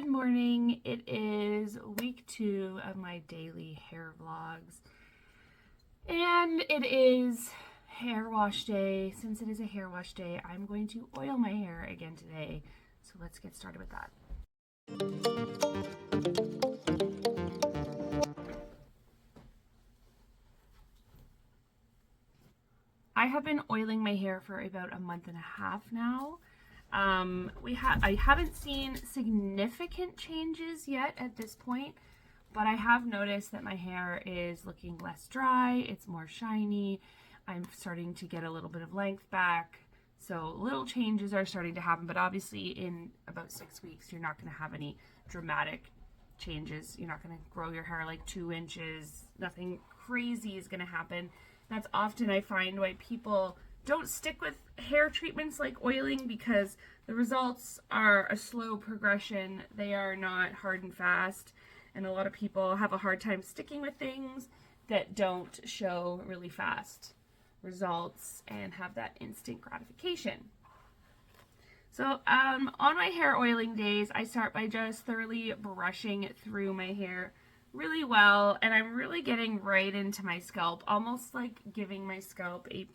Good morning. It is week 2 of my daily hair vlogs. And it is hair wash day. Since it is a hair wash day, I'm going to oil my hair again today. So let's get started with that. I have been oiling my hair for about a month and a half now. I haven't seen significant changes yet at this point, but I have noticed that my hair is looking less dry, it's more shiny, I'm starting to get a little bit of length back, so little changes are starting to happen, but obviously in about 6 weeks you're not going to have any dramatic changes. You're not going to grow your hair like 2 inches, nothing crazy is going to happen. That's often I find why people don't stick with hair treatments like oiling, because the results are a slow progression. They are not hard and fast, and a lot of people have a hard time sticking with things that don't show really fast results and have that instant gratification. So on my hair oiling days, I start by just thoroughly brushing through my hair really well, and I'm really getting right into my scalp, almost like giving my scalp a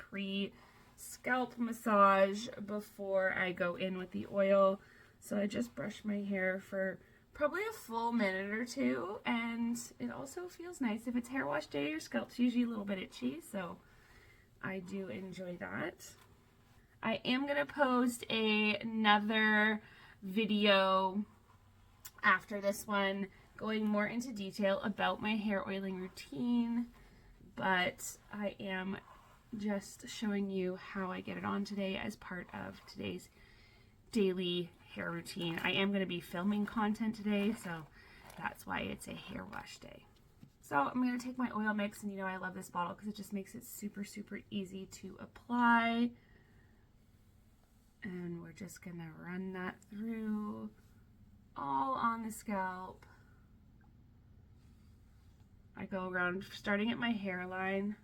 scalp massage before I go in with the oil. So I just brush my hair for probably a full minute or two, and it also feels nice. If it's hair wash day, your scalp's usually a little bit itchy, so I do enjoy that. I am going to post another video after this one going more into detail about my hair oiling routine, but I am just showing you how I get it on today as part of today's daily hair routine. I am going to be filming content today, so that's why it's a hair wash day. So I'm going to take my oil mix, and I love this bottle because it just makes it super easy to apply. And we're just going to run that through all on the scalp. I go around starting at my hairline,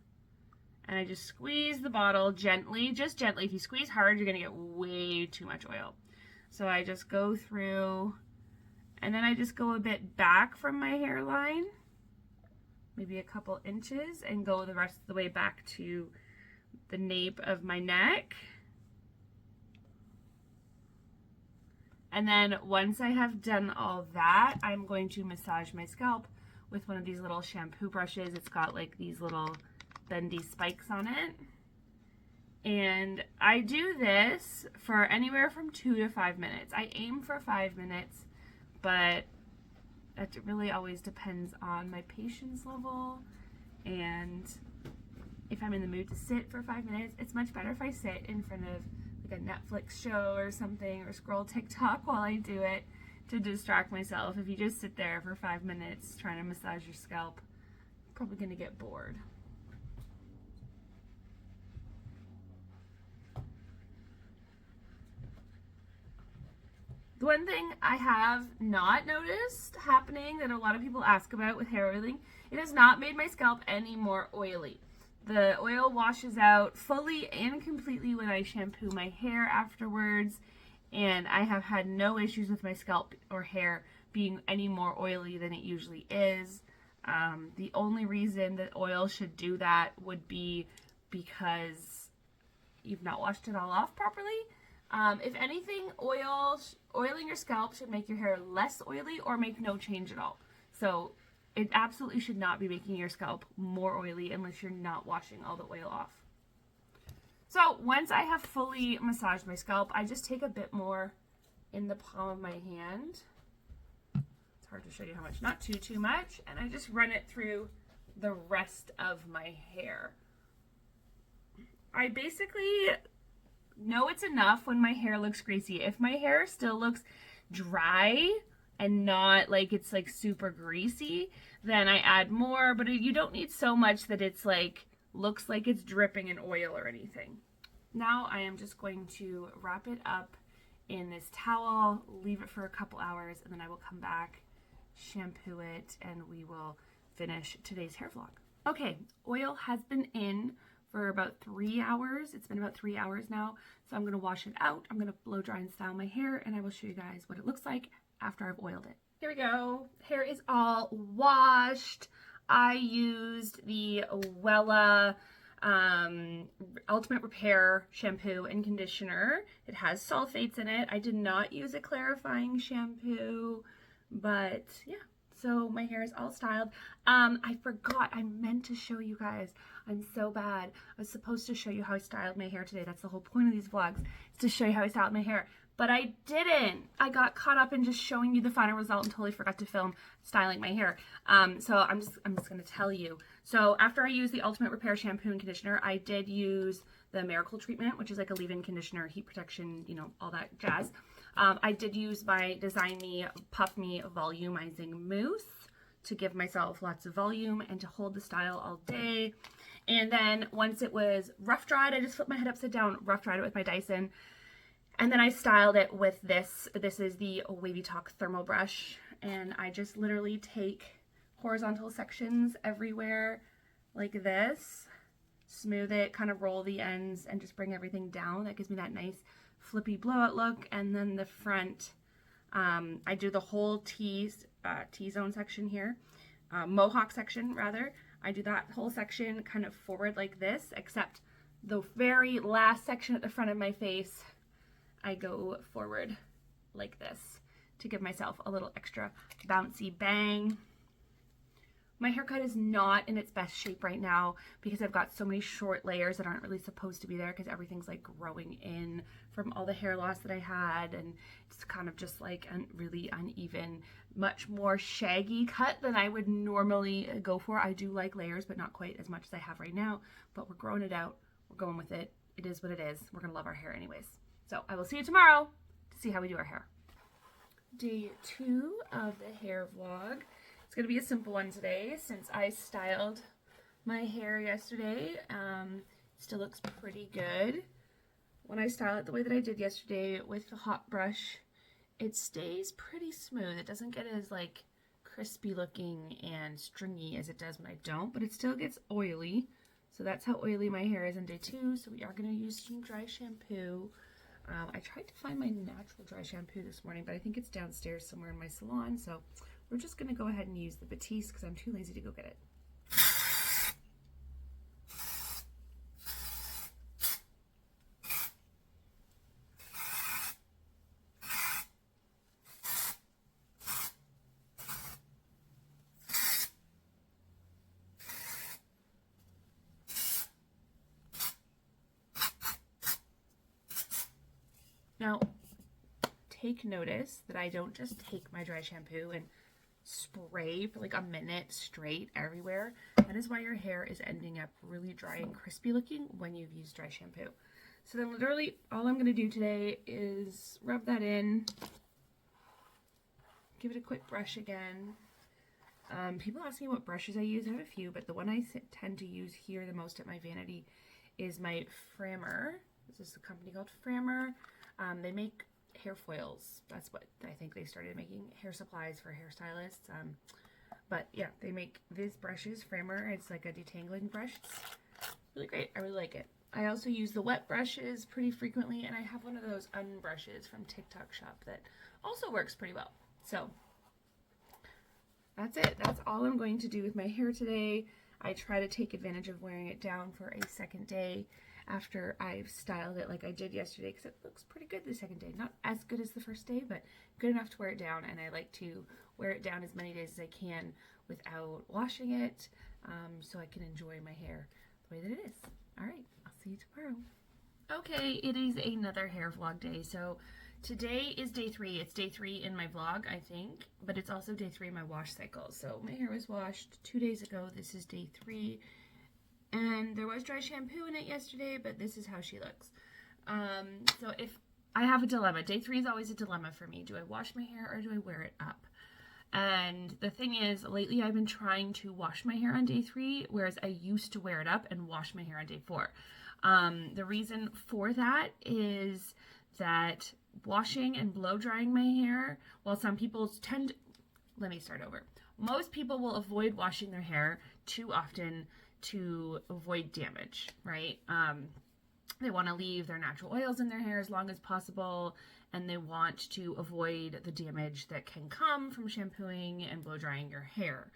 and I just squeeze the bottle gently, just gently. If you squeeze hard, you're going to get way too much oil. So I just go through, and then I just go a bit back from my hairline, maybe a couple inches, and go the rest of the way back to the nape of my neck. And then once I have done all that, I'm going to massage my scalp with one of these little shampoo brushes. It's got like these little bendy spikes on it. And I do this for anywhere from 2 to 5 minutes. I aim for 5 minutes, but that really always depends on my patience level. And if I'm in the mood to sit for 5 minutes, it's much better if I sit in front of like a Netflix show or something, or scroll TikTok while I do it to distract myself. If you just sit there for 5 minutes trying to massage your scalp, you're probably going to get bored. The one thing I have not noticed happening that a lot of people ask about with hair oiling, it has not made my scalp any more oily. The oil washes out fully and completely when I shampoo my hair afterwards, and I have had no issues with my scalp or hair being any more oily than it usually is. The only reason that oil should do that would be because you've not washed it all off properly. If anything, oiling your scalp should make your hair less oily or make no change at all. So it absolutely should not be making your scalp more oily unless you're not washing all the oil off. So once I have fully massaged my scalp, I just take a bit more in the palm of my hand. It's hard to show you how much, not too much, and I just run it through the rest of my hair. I basically know it's enough when my hair looks greasy. If my hair still looks dry and not like it's like super greasy, then I add more, but you don't need so much that it's like looks like it's dripping in oil or anything. Now I am just going to wrap it up in this towel, leave it for a couple hours, and then I will come back, shampoo it, and we will finish today's hair vlog. Okay, oil has been in for about 3 hours. It's been about 3 hours now. So I'm going to wash it out. I'm going to blow dry and style my hair, and I will show you guys what it looks like after I've oiled it. Here we go. Hair is all washed. I used the Wella Ultimate Repair shampoo and conditioner. It has sulfates in it. I did not use a clarifying shampoo, but yeah. So my hair is all styled. I forgot, I meant to show you guys. I'm so bad. I was supposed to show you how I styled my hair today. That's the whole point of these vlogs, is to show you how I styled my hair. But I didn't. I got caught up in just showing you the final result and totally forgot to film styling my hair. So I'm just gonna tell you. So after I used the Ultimate Repair shampoo and conditioner, I did use the Miracle treatment, which is like a leave-in conditioner, heat protection, you know, all that jazz. I did use my Design Me Puff Me Volumizing Mousse to give myself lots of volume and to hold the style all day. And then once it was rough dried, I just flipped my head upside down, rough dried it with my Dyson. And then I styled it with this. This is the Wavy Talk Thermal Brush. And I just literally take horizontal sections everywhere like this, smooth it, kind of roll the ends and just bring everything down. That gives me that nice flippy blowout look. And then the front, I do the whole T-zone section here, Mohawk section rather. I do that whole section kind of forward like this, except the very last section at the front of my face, I go forward like this to give myself a little extra bouncy bang. My haircut is not in its best shape right now because I've got so many short layers that aren't really supposed to be there because everything's like growing in from all the hair loss that I had, and it's kind of just like a really uneven, much more shaggy cut than I would normally go for. I do like layers, but not quite as much as I have right now, but we're growing it out. We're going with it. It is what it is. We're gonna love our hair anyways. So I will see you tomorrow to see how we do our hair. Day 2 of the hair vlog. It's going to be a simple one today since I styled my hair yesterday. Still looks pretty good. When I style it the way that I did yesterday with the hot brush, it stays pretty smooth. It doesn't get as like crispy looking and stringy as it does when I don't, but it still gets oily. So that's how oily my hair is on day 2. So we are going to use some dry shampoo. I tried to find my natural dry shampoo this morning, but I think it's downstairs somewhere in my salon. So we're just going to go ahead and use the Batiste because I'm too lazy to go get it. Now, take notice that I don't just take my dry shampoo and spray for like a minute straight everywhere. That is why your hair is ending up really dry and crispy looking when you've used dry shampoo. So then literally all I'm going to do today is rub that in, give it a quick brush again. People ask me what brushes I use. I have a few, but the one I tend to use here the most at my vanity is my Framer. This is a company called Framer. They make hair foils. That's what I think they started making, hair supplies for hairstylists. But yeah, they make these brushes, Framer. It's like a detangling brush. It's really great. I really like it. I also use the wet brushes pretty frequently, and I have one of those unbrushes from TikTok Shop that also works pretty well. So that's it. That's all I'm going to do with my hair today. I try to take advantage of wearing it down for a second day after I've styled it like I did yesterday, because it looks pretty good the second day. Not as good as the first day, but good enough to wear it down, and I like to wear it down as many days as I can without washing it, so I can enjoy my hair the way that it is. All right, I'll see you tomorrow. Okay, it is another hair vlog day. So today is day 3. It's day 3 in my vlog, I think, but it's also day 3 in my wash cycle. So my hair was washed 2 days ago. This is day 3. And there was dry shampoo in it yesterday, but this is how she looks. So if I have a dilemma, day 3 is always a dilemma for me. Do I wash my hair or do I wear it up? And the thing is, lately I've been trying to wash my hair on day 3, whereas I used to wear it up and wash my hair on day 4. The reason for that is that washing and blow drying my hair, while some people let me start over. Most people will avoid washing their hair too often to avoid damage, right? They want to leave their natural oils in their hair as long as possible, and they want to avoid the damage that can come from shampooing and blow drying your hair.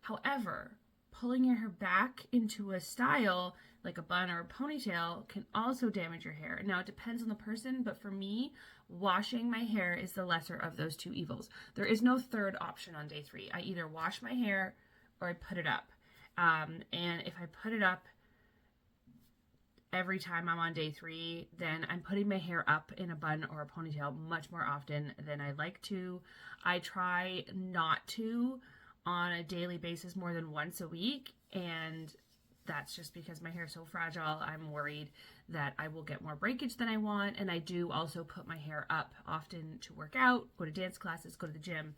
However, pulling your hair back into a style like a bun or a ponytail can also damage your hair. Now, it depends on the person, but for me, washing my hair is the lesser of those two evils. There is no third option on day 3. I either wash my hair or I put it up. And if I put it up every time I'm on day 3, then I'm putting my hair up in a bun or a ponytail much more often than I like to. I try not to on a daily basis more than once a week, and that's just because my hair is so fragile. I'm worried that I will get more breakage than I want, and I do also put my hair up often to work out, go to dance classes, go to the gym.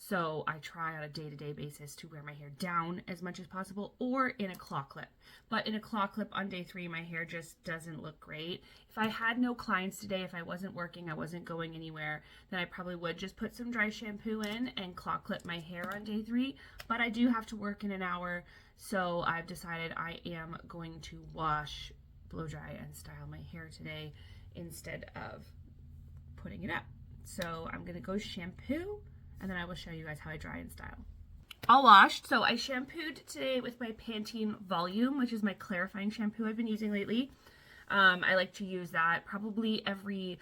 So I try on a day-to-day basis to wear my hair down as much as possible, or in a claw clip. But in a claw clip on day 3, my hair just doesn't look great. If I had no clients today, if I wasn't working, I wasn't going anywhere, then I probably would just put some dry shampoo in and claw clip my hair on day 3. But I do have to work in an hour, so I've decided I am going to wash, blow dry, and style my hair today instead of putting it up. So I'm gonna go shampoo, and then I will show you guys how I dry and style. All washed. So I shampooed today with my Pantene Volume, which is my clarifying shampoo I've been using lately. I like to use that probably every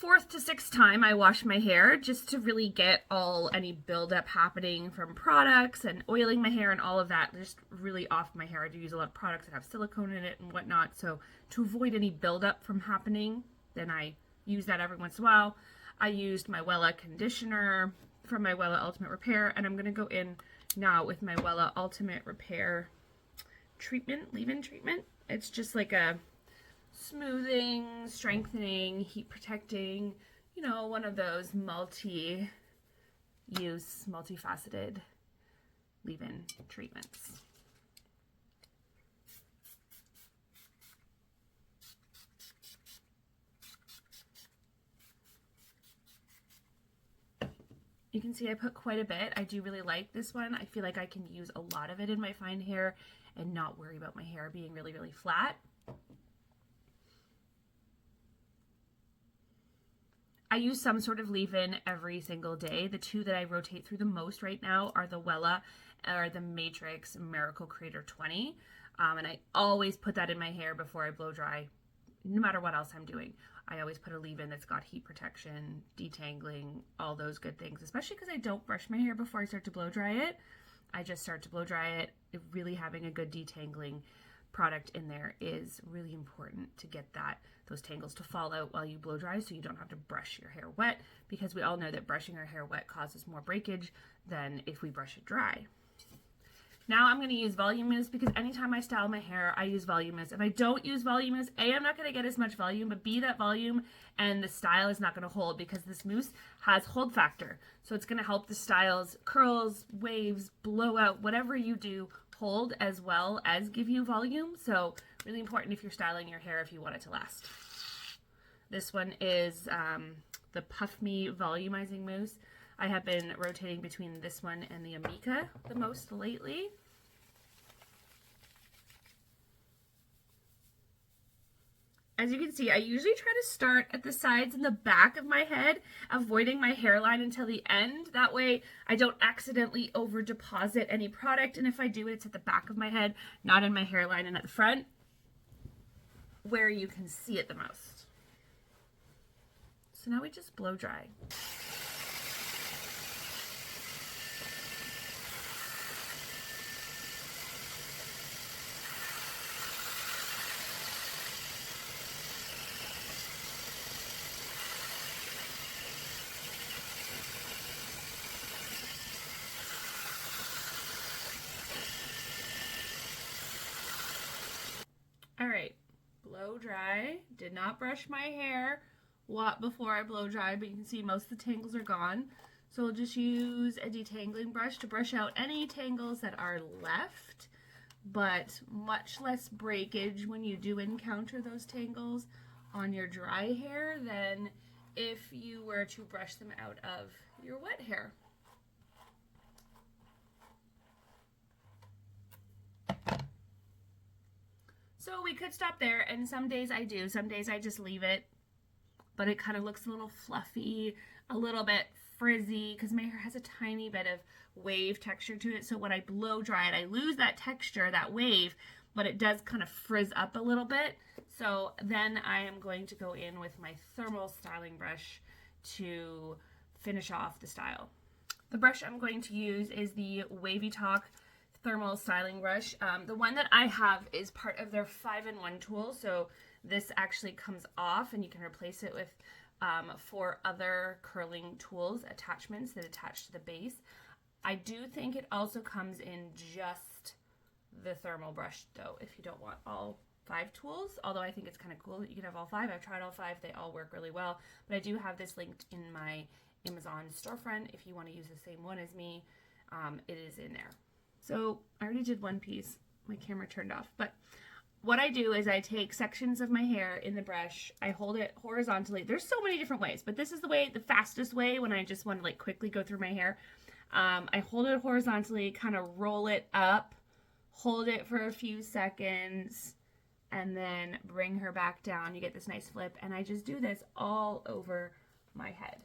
4th to 6th time I wash my hair, just to really get any buildup happening from products and oiling my hair and all of that just really off my hair. I do use a lot of products that have silicone in it and whatnot, so to avoid any buildup from happening, then I use that every once in a while. I used my Wella conditioner from my Wella Ultimate Repair, and I'm going to go in now with my Wella Ultimate Repair treatment, leave-in treatment. It's just like a smoothing, strengthening, heat protecting, you know, one of those multi-use, multifaceted leave-in treatments. You can see I put quite a bit. I do really like this one. I feel like I can use a lot of it in my fine hair and not worry about my hair being really, really flat. I use some sort of leave-in every single day. The two that I rotate through the most right now are the Wella or the Matrix Miracle Creator 20. And I always put that in my hair before I blow dry, no matter what else I'm doing. I always put a leave-in that's got heat protection, detangling, all those good things, especially because I don't brush my hair before I start to blow dry it. I just start to blow dry it. Really having a good detangling product in there is really important to get those tangles to fall out while you blow dry, so you don't have to brush your hair wet, because we all know that brushing our hair wet causes more breakage than if we brush it dry. Now I'm going to use Voluminous, because anytime I style my hair, I use Voluminous. If I don't use Voluminous, A, I'm not going to get as much volume, but B, that volume and the style is not going to hold, because this mousse has hold factor. So it's going to help the styles, curls, waves, blowout, whatever you do, hold as well as give you volume. So really important if you're styling your hair if you want it to last. This one is the Puff Me Volumizing Mousse. I have been rotating between this one and the Amika the most lately. As you can see, I usually try to start at the sides and the back of my head, avoiding my hairline until the end. That way I don't accidentally over deposit any product, and if I do, it's at the back of my head, not in my hairline and at the front, where you can see it the most. So now we just blow dry. All right, blow dry. Did not brush my hair before I blow dry, but you can see most of the tangles are gone. So we'll just use a detangling brush to brush out any tangles that are left, but much less breakage when you do encounter those tangles on your dry hair than if you were to brush them out of your wet hair. So we could stop there, and some days I do. Some days I just leave it, but it kind of looks a little fluffy, a little bit frizzy, because my hair has a tiny bit of wave texture to it. So when I blow dry it, I lose that texture, that wave, but it does kind of frizz up a little bit. So then I am going to go in with my thermal styling brush to finish off the style. The brush I'm going to use is the Wavy Talk thermal styling brush. The one that I have is part of their 5-in-1 tool, so this actually comes off and you can replace it with 4 other curling tools attachments that attach to the base. I do think it also comes in just the thermal brush though, if you don't want all 5 tools, although I think it's kind of cool that you can have all 5. I've tried all 5, they all work really well, but I do have this linked in my Amazon storefront if you want to use the same one as me. It is in there. So I already did one piece, my camera turned off, but what I do is I take sections of my hair in the brush, I hold it horizontally. There's so many different ways, but this is the fastest way when I just want to like quickly go through my hair. I hold it horizontally, kind of roll it up, hold it for a few seconds, and then bring her back down. You get this nice flip, and I just do this all over my head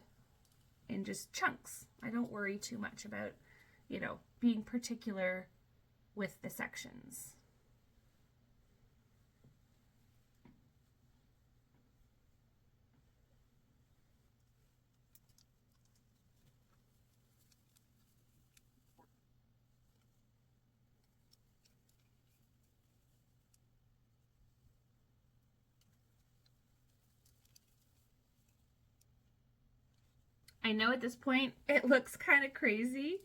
in just chunks. I don't worry too much about, you know, being particular with the sections. I know at this point it looks kind of crazy,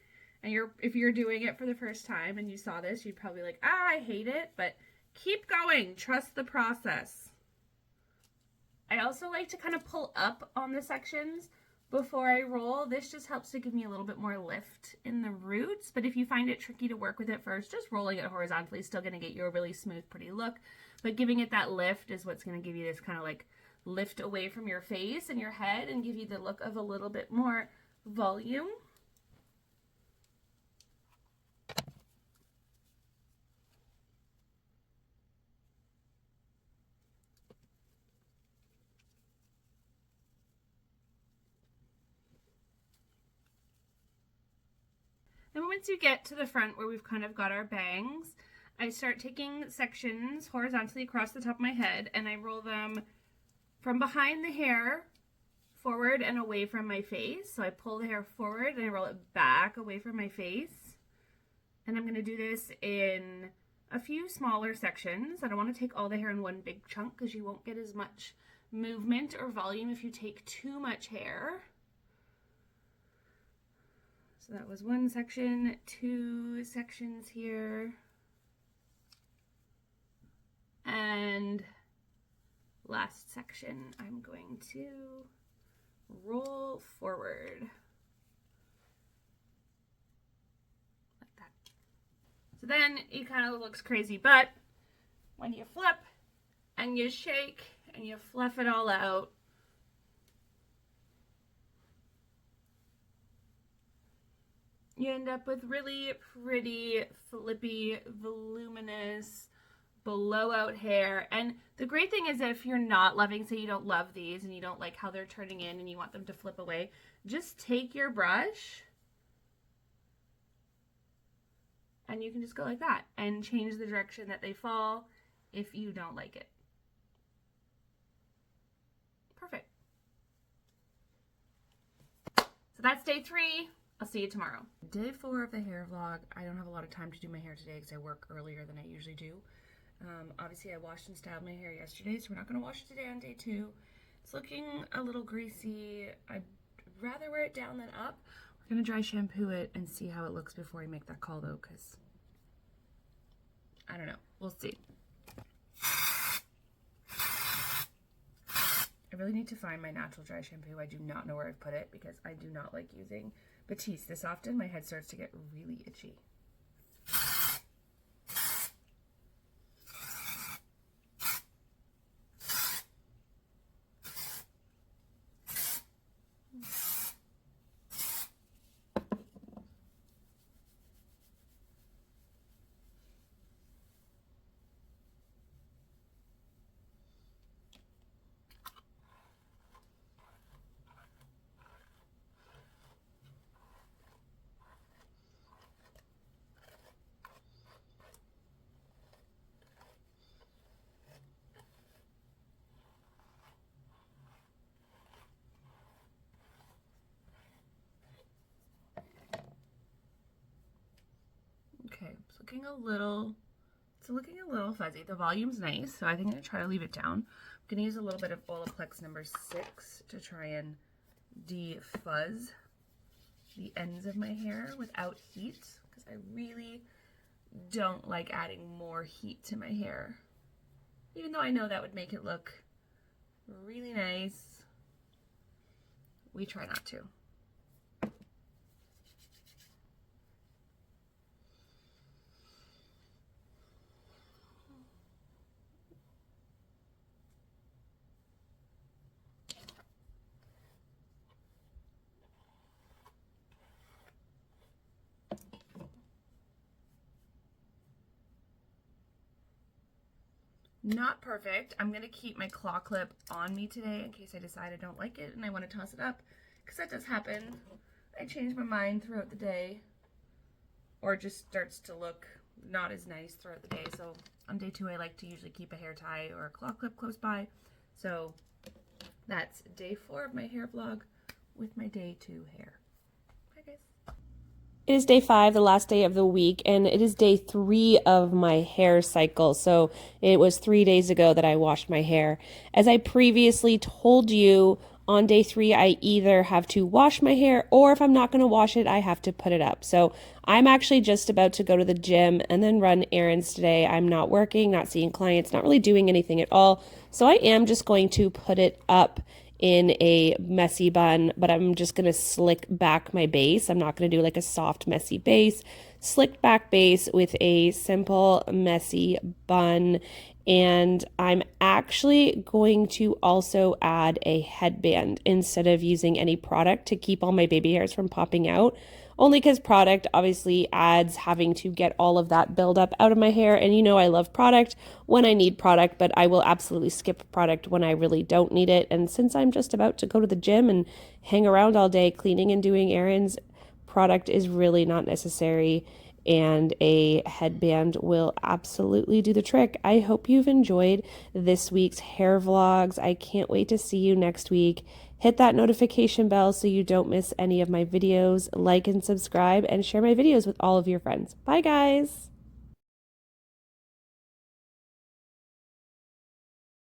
and if you're doing it for the first time and you saw this, you'd probably be like, I hate it, but keep going. Trust the process. I also like to kind of pull up on the sections before I roll. This just helps to give me a little bit more lift in the roots, but if you find it tricky to work with it first, just rolling it horizontally is still going to get you a really smooth, pretty look, but giving it that lift is what's going to give you this kind of like lift away from your face and your head and give you the look of a little bit more volume. Then once you get to the front where we've kind of got our bangs, I start taking sections horizontally across the top of my head and I roll them from behind the hair forward and away from my face. So I pull the hair forward and I roll it back away from my face. And I'm going to do this in a few smaller sections. I don't want to take all the hair in one big chunk because you won't get as much movement or volume if you take too much hair. So that was one section, 2 sections here. And last section, I'm going to roll forward like that. So then it kind of looks crazy, but when you flip and you shake and you fluff it all out, you end up with really pretty, flippy, voluminous, blowout hair. And the great thing is that if you're not loving, say you don't love these and you don't like how they're turning in and you want them to flip away, just take your brush and you can just go like that and change the direction that they fall if you don't like it. Perfect. So that's day 3. I'll see you tomorrow. Day 4 of the hair vlog. I don't have a lot of time to do my hair today because I work earlier than I usually do. Obviously I washed and styled my hair yesterday, so we're not going to wash it today on day 2. It's looking a little greasy. I'd rather wear it down than up. We're going to dry shampoo it and see how it looks before I make that call though, because I don't know. We'll see. I really need to find my natural dry shampoo. I do not know where I've put it because I do not like using Batiste this often. My head starts to get really itchy. looking a little fuzzy. The volume's nice, so I think I'm gonna try to leave it down. I'm gonna use a little bit of Olaplex number 6 to try and defuzz the ends of my hair without heat, because I really don't like adding more heat to my hair. Even though I know that would make it look really nice, we try not to. Not perfect. I'm going to keep my claw clip on me today in case I decide I don't like it and I want to toss it up, because that does happen. I change my mind throughout the day, or it just starts to look not as nice throughout the day. So on day 2, I like to usually keep a hair tie or a claw clip close by. So that's day 4 of my hair vlog with my day 2 hair. Bye guys. It is day 5, the last day of the week, and it is day 3 of my hair cycle. So it was 3 days ago that I washed my hair. As I previously told you, on day 3, I either have to wash my hair, or if I'm not going to wash it, I have to put it up. So I'm actually just about to go to the gym and then run errands today. I'm not working, not seeing clients, not really doing anything at all. So I am just going to put it up in a messy bun, but I'm just going to slick back my base. I'm not going to do like a soft, messy base. Slicked back base with a simple, messy bun. And I'm actually going to also add a headband instead of using any product to keep all my baby hairs from popping out. Only because product obviously adds having to get all of that buildup out of my hair. And you know I love product when I need product, but I will absolutely skip product when I really don't need it. And since I'm just about to go to the gym and hang around all day cleaning and doing errands, product is really not necessary, and a headband will absolutely do the trick. I hope you've enjoyed this week's hair vlogs. I can't wait to see you next week. Hit that notification bell so you don't miss any of my videos. Like and subscribe, and share my videos with all of your friends. Bye, guys.